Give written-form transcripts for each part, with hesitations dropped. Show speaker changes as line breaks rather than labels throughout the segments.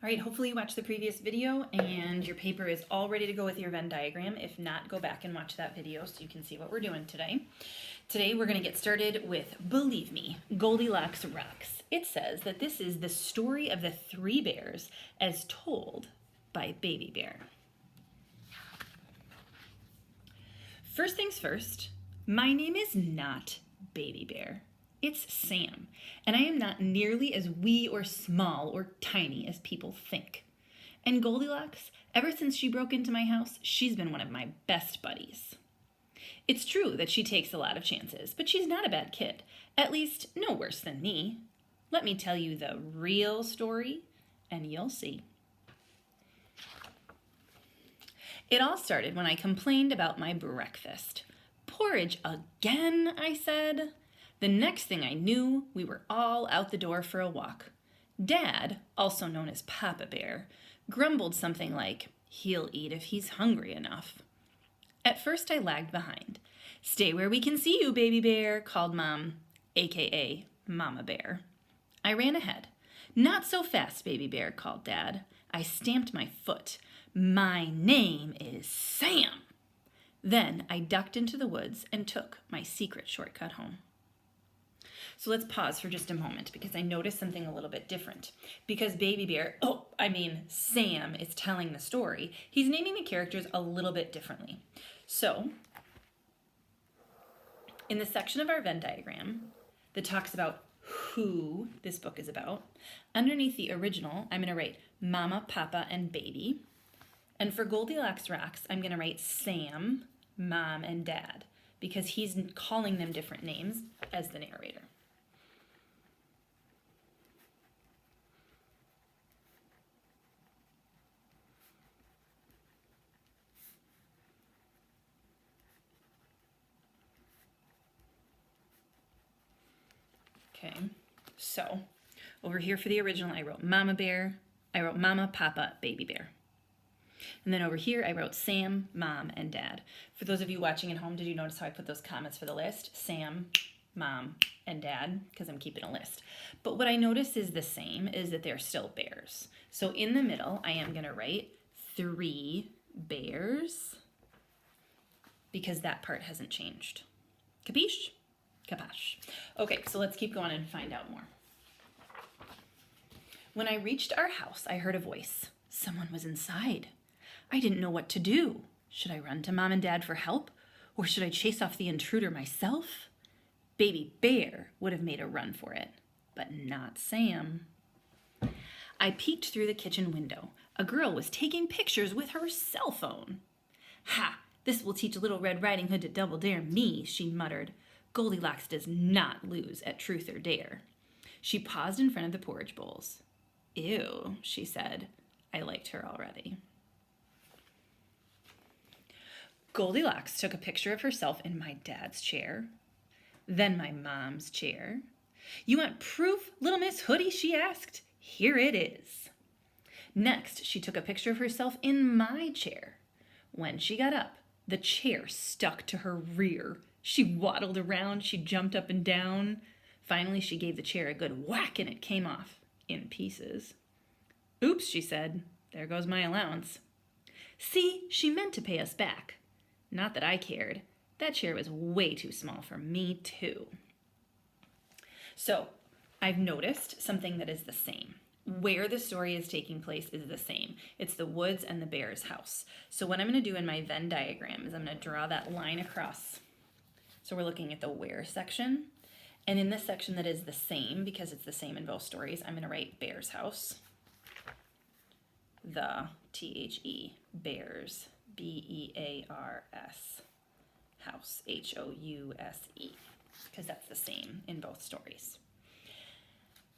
All right, hopefully you watched the previous video and your paper is all ready to go with your Venn diagram. If not, go back and watch that video so you can see what we're doing today. Today we're going to get started with Believe Me, Goldilocks Rocks. It says that this is the story of the three bears as told by Baby Bear. First things first, my name is not Baby Bear. It's Sam, and I am not nearly as wee or small or tiny as people think. And Goldilocks, ever since she broke into my house, she's been one of my best buddies. It's true that she takes a lot of chances, but she's not a bad kid. At least, no worse than me. Let me tell you the real story, and you'll see. It all started when I complained about my breakfast. Porridge again, I said. The next thing I knew, we were all out the door for a walk. Dad, also known as Papa Bear, grumbled something like, "He'll eat if he's hungry enough." At first I lagged behind. "Stay where we can see you, Baby Bear," called Mom, aka Mama Bear. I ran ahead. "Not so fast, Baby Bear," called Dad. I stamped my foot. "My name is Sam." Then I ducked into the woods and took my secret shortcut home. So let's pause for just a moment because I noticed something a little bit different. Because Sam is telling the story, he's naming the characters a little bit differently. So, in the section of our Venn diagram that talks about who this book is about, underneath the original, I'm going to write Mama, Papa, and Baby. And for Goldilocks Rocks, I'm going to write Sam, Mom, and Dad, because he's calling them different names as the narrator. Okay, so over here for the original, I wrote Mama Bear, I wrote Mama, Papa, Baby Bear. And then over here, I wrote Sam, Mom, and Dad. For those of you watching at home, did you notice how I put those comments for the list? Sam, Mom, and Dad, because I'm keeping a list. But what I noticed is the same, is that they're still bears. So in the middle, I am going to write 3 bears, because that part hasn't changed. Capiche? Capash. Okay, so let's keep going and find out more. When I reached our house, I heard a voice. Someone was inside. I didn't know what to do. Should I run to Mom and Dad for help? Or should I chase off the intruder myself? Baby Bear would have made a run for it, but not Sam. I peeked through the kitchen window. A girl was taking pictures with her cell phone. "Ha! This will teach Little Red Riding Hood to double dare me," she muttered. Goldilocks does not lose at truth or dare. She paused in front of the porridge bowls. "Ew," she said. I liked her already. Goldilocks took a picture of herself in my dad's chair, then my mom's chair. "You want proof, little Miss Hoodie?" she asked. "Here it is." Next, she took a picture of herself in my chair. When she got up, the chair stuck to her rear. She waddled around, she jumped up and down. Finally, she gave the chair a good whack and it came off in pieces. "Oops," she said. "There goes my allowance." See, she meant to pay us back. Not that I cared. That chair was way too small for me, too. So, I've noticed something that is the same. Where the story is taking place is the same. It's the woods and the bear's house. So what I'm going to do in my Venn diagram is I'm going to draw that line across. So we're looking at the where section. And in this section that is the same, because it's the same in both stories, I'm going to write bear's house. The T-H-E, bears, B-E-A-R-S, house, H-O-U-S-E, because that's the same in both stories.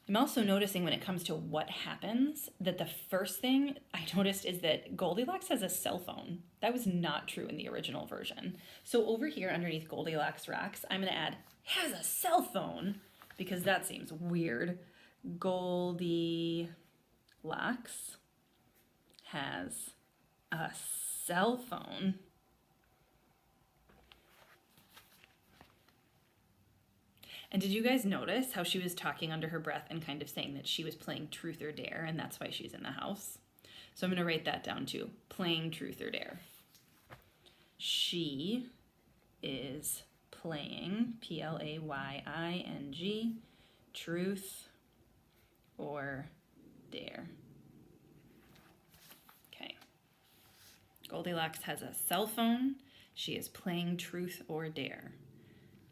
I'm also noticing when it comes to what happens that the first thing I noticed is that Goldilocks has a cell phone. That was not true in the original version. So over here underneath Goldilocks Rocks, I'm going to add has a cell phone because that seems weird. Goldilocks has a cell phone. And did you guys notice how she was talking under her breath and kind of saying that she was playing truth or dare, and that's why she's in the house? So I'm going to write that down too. Playing truth or dare. She is playing, Playing, truth or dare. Okay. Goldilocks has a cell phone. She is playing truth or dare.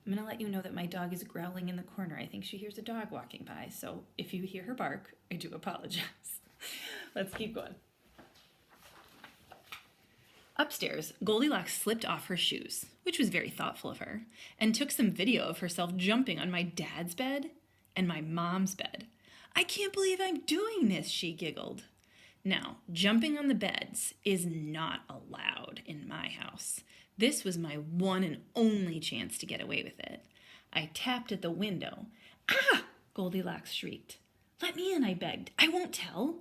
I'm going to let you know that my dog is growling in the corner. I think she hears a dog walking by. So if you hear her bark, I do apologize. Let's keep going. Upstairs, Goldilocks slipped off her shoes, which was very thoughtful of her, and took some video of herself jumping on my dad's bed and my mom's bed. I can't believe I'm doing this, she giggled. Now, jumping on the beds is not allowed in my house. This was my one and only chance to get away with it. I tapped at the window. Ah! Goldilocks shrieked. Let me in, I begged. I won't tell.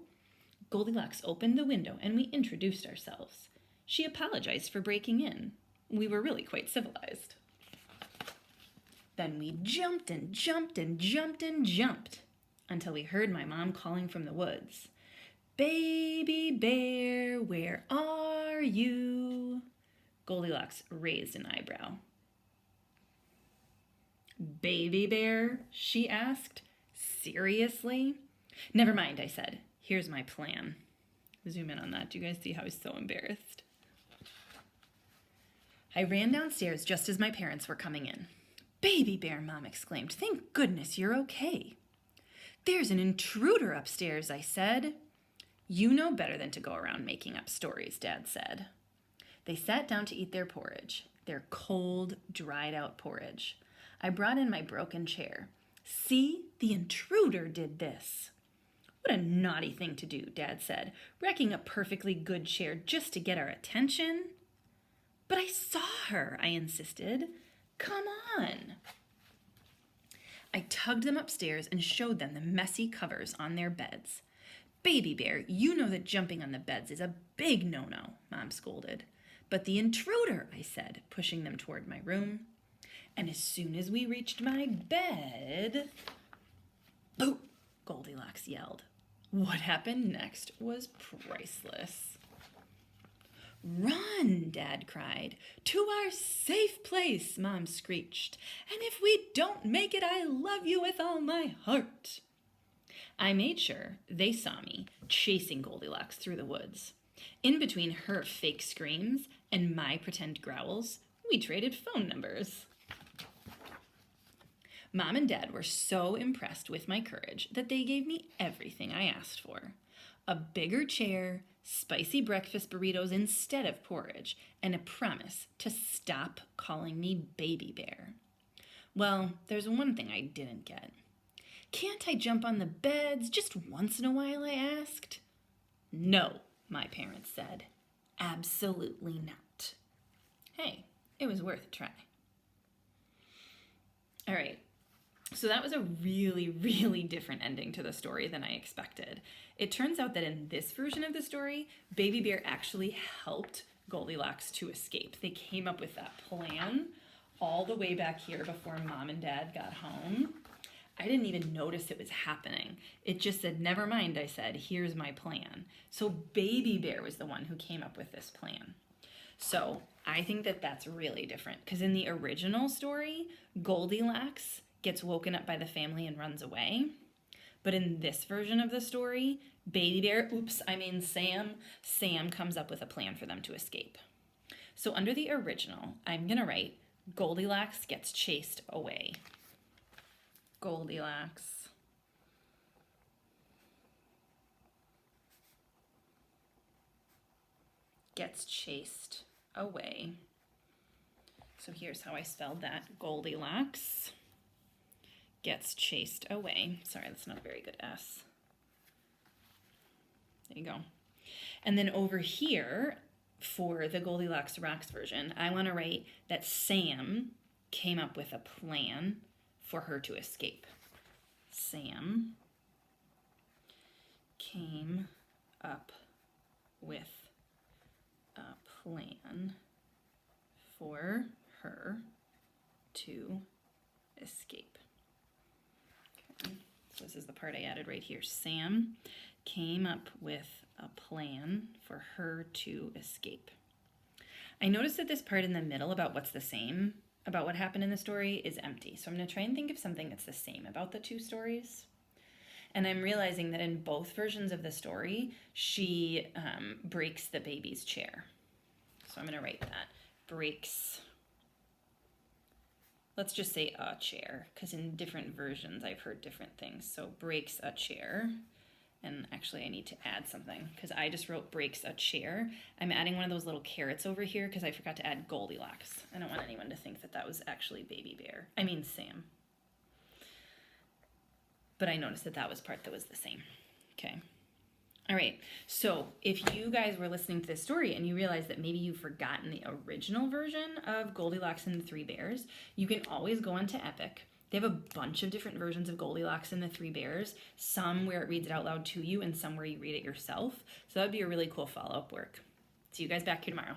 Goldilocks opened the window and we introduced ourselves. She apologized for breaking in. We were really quite civilized. Then we jumped and jumped and jumped and jumped until we heard my mom calling from the woods. Baby bear, where are you? Goldilocks raised an eyebrow. Baby bear? She asked. Seriously? Never mind, I said. Here's my plan. Zoom in on that. Do you guys see how he's so embarrassed? I ran downstairs just as my parents were coming in. Baby bear, Mom exclaimed. Thank goodness you're okay. There's an intruder upstairs, I said. You know better than to go around making up stories, Dad said. They sat down to eat their porridge, their cold, dried-out porridge. I brought in my broken chair. See, the intruder did this. What a naughty thing to do, Dad said, wrecking a perfectly good chair just to get our attention. But I saw her, I insisted. Come on. I tugged them upstairs and showed them the messy covers on their beds. Baby bear, you know that jumping on the beds is a big no-no, Mom scolded. But the intruder, I said, pushing them toward my room. And as soon as we reached my bed, boo, Goldilocks yelled. What happened next was priceless. Run, Dad cried. To our safe place, Mom screeched. And if we don't make it, I love you with all my heart. I made sure they saw me chasing Goldilocks through the woods. In between her fake screams and my pretend growls, we traded phone numbers. Mom and Dad were so impressed with my courage that they gave me everything I asked for. A bigger chair, spicy breakfast burritos instead of porridge, and a promise to stop calling me Baby Bear. Well, there's one thing I didn't get. Can't I jump on the beds just once in a while, I asked. No, my parents said. Absolutely not. Hey, it was worth a try. All right. So that was a really, really different ending to the story than I expected. It turns out that in this version of the story, Baby Bear actually helped Goldilocks to escape. They came up with that plan all the way back here before Mom and Dad got home. I didn't even notice it was happening. It just said, never mind, I said, here's my plan. So Baby Bear was the one who came up with this plan. So I think that that's really different because in the original story, Goldilocks gets woken up by the family and runs away. But in this version of the story, Sam comes up with a plan for them to escape. So under the original, I'm going to write Goldilocks gets chased away. Goldilocks gets chased away. So here's how I spelled that. Goldilocks gets chased away. Sorry, that's not a very good S. There you go. And then over here, for the Goldilocks Rocks version, I want to write that Sam came up with a plan for her to escape. Sam came up with a plan for her to escape. So this is the part I added right here. Sam came up with a plan for her to escape. I noticed that this part in the middle about what's the same about what happened in the story is empty. So I'm going to try and think of something that's the same about the two stories. And I'm realizing that in both versions of the story, she breaks the baby's chair. So I'm going to write that. Breaks, let's just say a chair, because in different versions I've heard different things. So breaks a chair. And actually I need to add something because I just wrote breaks a chair. I'm adding one of those little carrots over here because I forgot to add Goldilocks. I don't want anyone to think that that was actually Baby Bear. I mean Sam. But I noticed that that was part that was the same. Okay. All right. So if you guys were listening to this story and you realize that maybe you've forgotten the original version of Goldilocks and the Three Bears, you can always go onto Epic. They have a bunch of different versions of Goldilocks and the Three Bears, some where it reads it out loud to you and some where you read it yourself. So that would be a really cool follow-up work. See you guys back here tomorrow.